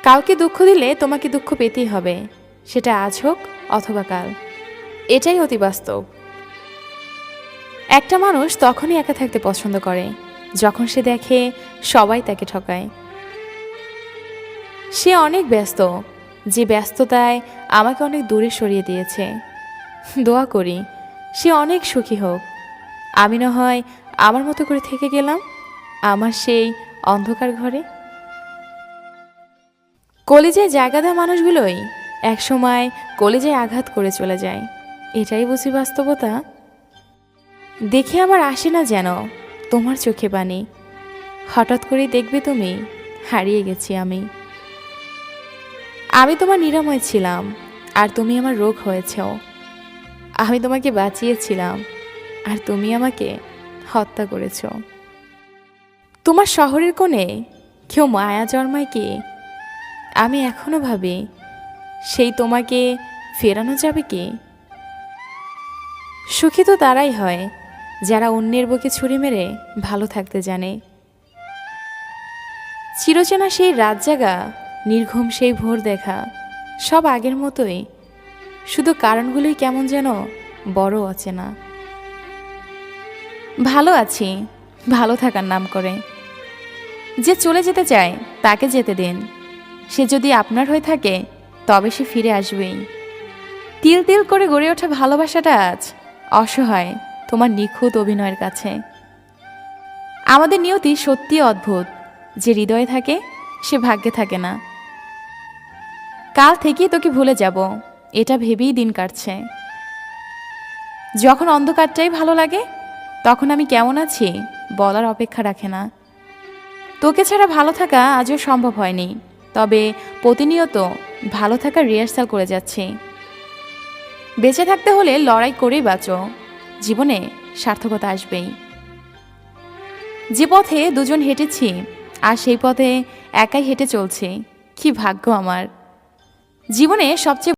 কাউকে দুঃখ দিলে তোমাকে দুঃখ পেতেই হবে, সেটা আজ হোক অথবা কাল। এটাই অতি বাস্তব। একটা মানুষ তখনই একা থাকতে পছন্দ করে যখন সে দেখে সবাই তাকে ঠকায়। সে অনেক ব্যস্ত, যে ব্যস্ততায় আমাকে অনেক দূরে সরিয়ে দিয়েছে। দোয়া করি সে অনেক সুখী হোক। আমি না হয় আমার মতো করে থেকে গেলাম আমার সেই অন্ধকার ঘরে। কলিজায় জায়গা দেওয়া মানুষগুলোই একসময় কলিজায় আঘাত করে চলে যায়। এটাই বুঝি বাস্তবতা। দেখে আমার আসে না যেন তোমার চোখে পানি। হঠাৎ করেই দেখবে তুমি হারিয়ে গেছি আমি। আমি তোমার নিরাময় ছিলাম আর তুমি আমার রোগ হয়েছ। আমি তোমাকে বাঁচিয়েছিলাম আর তুমি আমাকে হত্যা করেছ। তোমার শহরের কোণে কেউ মায়া জন্মায় কি? আমি এখনো ভাবি সেই তোমাকে ফেরানো যাবে কি? সুখী তো তারাই হয় যারা অন্যের বুকে ছুরি মেরে ভালো থাকতে জানে। চিরচেনা সেই রাত জাগা, নির্ঘুম সেই ভোর দেখা, সব আগের মতোই, শুধু কারণগুলোই কেমন যেন বড় অচেনা। ভালো আছি ভালো থাকার নাম করে। যে চলে যেতে চায় তাকে যেতে দিন। সে যদি আপনার হয়ে থাকে তবে সে ফিরে আসবেই। তিল তিল করে গড়ে ওঠা ভালোবাসাটা আজ অসহায় তোমার নিখুঁত অভিনয়ের কাছে। আমাদের নিয়তি সত্যি অদ্ভুত, যে হৃদয়ে থাকে সে ভাগ্যে থাকে না। কাল থেকেই তোকে ভুলে যাব এটা ভেবেই দিন কাটছে। যখন অন্ধকারটাই ভালো লাগে তখন আমি কেমন আছি বলার অপেক্ষা রাখে না। তোকে ছাড়া ভালো থাকা আজও সম্ভব হয়নি, তবে প্রতিনিয়ত ভালো থাকার রিহার্সাল করে যাচ্ছি। বেঁচে থাকতে হলে লড়াই করেই বাঁচো, জীবনে সার্থকতা আসবেই। যে পথে দুজন হেঁটেছি আর সেই পথে একাই হেঁটে চলছি, কি ভাগ্য আমার। জীবনে সবচেয়ে